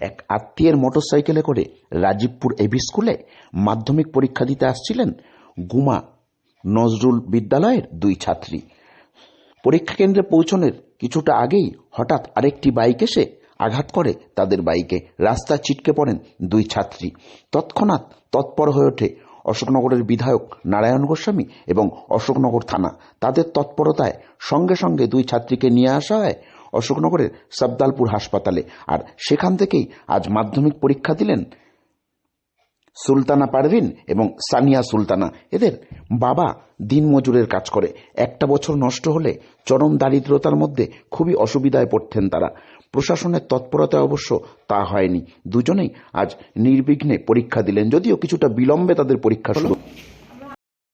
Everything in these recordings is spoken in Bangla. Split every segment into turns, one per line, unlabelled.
এক আত্মীয়ের মোটরসাইকেলে করে রাজীবপুর এবি স্কুলে মাধ্যমিক পরীক্ষা দিতে আসছিলেন গুমা নজরুল বিদ্যালয়ের দুই ছাত্রী। পরীক্ষা কেন্দ্রে পৌঁছনের কিছুটা আগেই হঠাৎ আরেকটি বাইক এসে আঘাত করে তাদের বাইকে। রাস্তায় ছিটকে পড়েন দুই ছাত্রী। তৎক্ষণাৎ তৎপর হয়ে ওঠে অশোকনগরের বিধায়ক নারায়ণ গোস্বামী এবং অশোকনগর থানা। তাদের তৎপরতায় সঙ্গে সঙ্গে দুই ছাত্রীকে নিয়ে আসা হয় অশোকনগরের সাবদালপুর হাসপাতালে। আর সেখান থেকেই আজ মাধ্যমিক পরীক্ষা দিলেন সুলতানা পারভিন এবং সানিয়া সুলতানা। এদের বাবা দিনমজুরের কাজ করে। একটা বছর নষ্ট হলে চরম দারিদ্রতার মধ্যে খুবই অসুবিধায় পড়তেন তারা। প্রশাসনের তৎপরতায় অবশ্য তা হয়নি। দুজনেই আজ নির্বিঘ্নে পরীক্ষা দিলেন, যদিও কিছুটা বিলম্বে তাদের পরীক্ষা শুরু।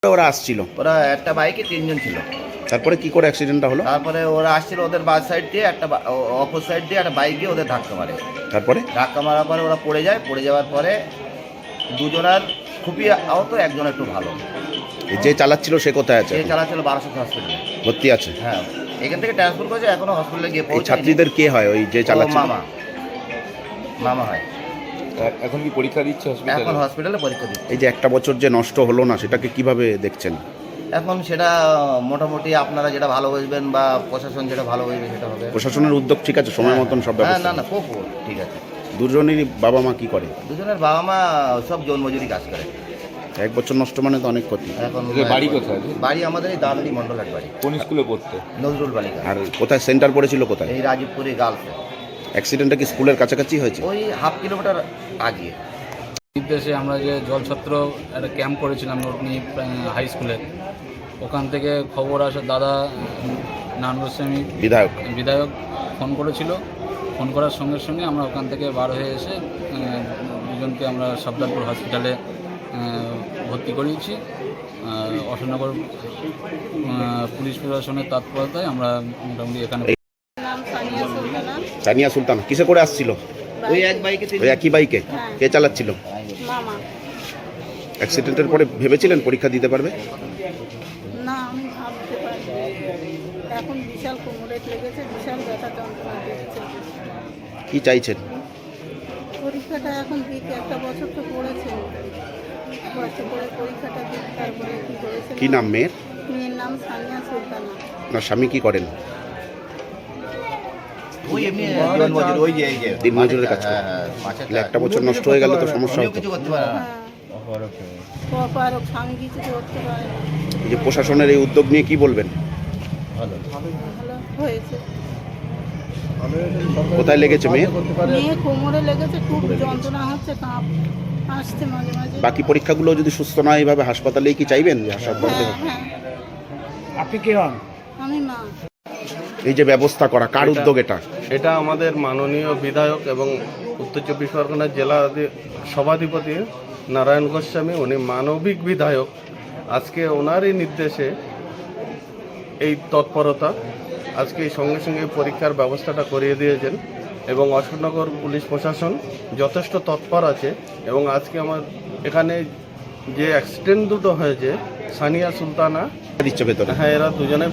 ওরা আসছিল,
ওরা একটা বাইকে তিনজন ছিল।
তারপরে কি করে অ্যাক্সিডেন্টটা হলো?
তারপরে ওরা আসছিল, ওদের বাস সাইড দিয়ে একটা অপর সাইড দিয়ে একটা বাইক দিয়ে ওদের ধাক্কা মারে।
তারপরে
ধাক্কা মারার পরে ওরা পড়ে যায়। পড়ে যাওয়ার পরে দুজনের খুবই আহত, একজন একটু ভালো।
যে চালাচ্ছিল সে কোথায় আছে?
যে চালাচ্ছিল বারাসত হসপিটালে
ভর্তি আছে।
হ্যাঁ, এখান থেকে ট্রান্সফার করেছে, এখনো হসপিটালে গিয়ে
এই
পৌঁছে।
ছাত্রীদের কে হয়? ওই যে চালাচ্ছিল
মামা হয়।
এখন কি পরীক্ষা দিচ্ছে হসপিটালে?
এখন হসপিটালে পরীক্ষা দিচ্ছে।
এই যে একটা বছর যে নষ্ট হলো না, সেটাকে কিভাবে দেখছেন?
এখন সেটা মোটামুটি আপনারা যেটা ভালো বুঝবেন বা প্রশাসন যেটা ভালো বুঝবে সেটা হবে।
প্রশাসনের উদ্যোগ ঠিক আছে, সময় মতন সব
হ্যাঁ,
ব্যবস্থা?
না খুব ঠিক আছে।
দুজনেরই বাবা মা কি করে?
দুজনের বাবা মা সব জন্মজুরি কাজ করে।
এক বছর নষ্ট মানে তো অনেক ক্ষতি।
এখন
বাড়ি কোথায়?
বাড়ি আমাদের এই দাদারি মন্ডলের বাড়ি।
কোন স্কুলে পড়তে?
নজরুল বালিকা।
আর কোথায় সেন্টার পড়েছিল? কোথায়?
এই রাজীবপুরে গার্লসে।
অ্যাক্সিডেন্টটা কি স্কুলের কাছাকাছি হয়েছে?
ওই হাফ কিলোমিটার আগে।
নির্দেশে আমরা যে জলছত্র একটা ক্যাম্প করেছিলাম নটনি হাই স্কুলে, ওখান থেকে খবর আসে দাদা নারায়ণ গোস্বামী বিধায়ক ফোন করেছিল। ফোন করার সঙ্গে সঙ্গে আমরা ওখান থেকে বার হয়ে এসে দুজনকে আমরা সাবদালপুর হসপিটালে ভর্তি করিয়েছি। অশোকনগর পুলিশ প্রশাসনের তৎপরতায় আমরা মোটামুটি এখানে।
সানিয়া সুলতানা কিসে করে আসছিল?
ওই এক বাইকে,
ওই একই বাইকে। কে চালাচ্ছিল?
মামা।
অ্যাক্সিডেন্টের পরে ভেবেছিলেন পরীক্ষা দিতে পারবে?
না, আমি ভাবতে পারি। এখন বিশাল কোমরে লেগেছে, বিশাল ব্যথা যন্ত্রণা দিচ্ছে।
কি চাইছেন?
পরীক্ষাটা এখন দিক, একটা বছর তো পড়েছে, কষ্ট করে পরীক্ষাটা দিক, তারপরে কি করেছে।
কি নাম মেয়ের?
মেয়ের নাম সানিয়া সুলতানা।
আপনার স্বামী কি করেন?
ওই এমনি দিনমজুর, ওই যে
দিনমজুরের কাজ করে। একটা বছর নষ্ট হয়ে গেল তো সমস্যা হতো।
কিছু করতে পারে না।
অপারক স্বামী কিছু করতে পারে।
এই যে প্রশাসনের এই উদ্যোগ নিয়ে কি বলবেন?
ভালো
ভালো হয়েছে।
কোথায় লেগেছে মেয়ে?
মেয়ে কোমরে লেগেছে, খুব যন্ত্রণা হচ্ছে, কাঁপ আসছে মাঝে মাঝে।
বাকি পরীক্ষাগুলো যদি সুস্থ না এইভাবে হাসপাতালেই কি চাইবেন?
হ্যাঁ।
আপনি কে হন?
আমি মা।
এই যে ব্যবস্থা করা কার উদ্যোগ এটা?
এটা আমাদের মাননীয় বিধায়ক এবং উত্তর চব্বিশ পরগনার জেলা সভাধিপতি নারায়ণ গোস্বামী, উনি মানবিক বিধায়ক। আজকে ওনারই নির্দেশে এই তৎপরতা, আজকে সঙ্গে সঙ্গে পরীক্ষার ব্যবস্থাটা করিয়ে দিয়েছেন এবং অশোকনগর পুলিশ প্রশাসন যথেষ্ট তৎপর আছে। এবং আজকে আমার এখানে যে অ্যাক্সিডেন্ট দুটো হয়েছে, সানিয়া সুলতানা
দিচ্ছে ভেতরে।
হ্যাঁ, এরা দুজনে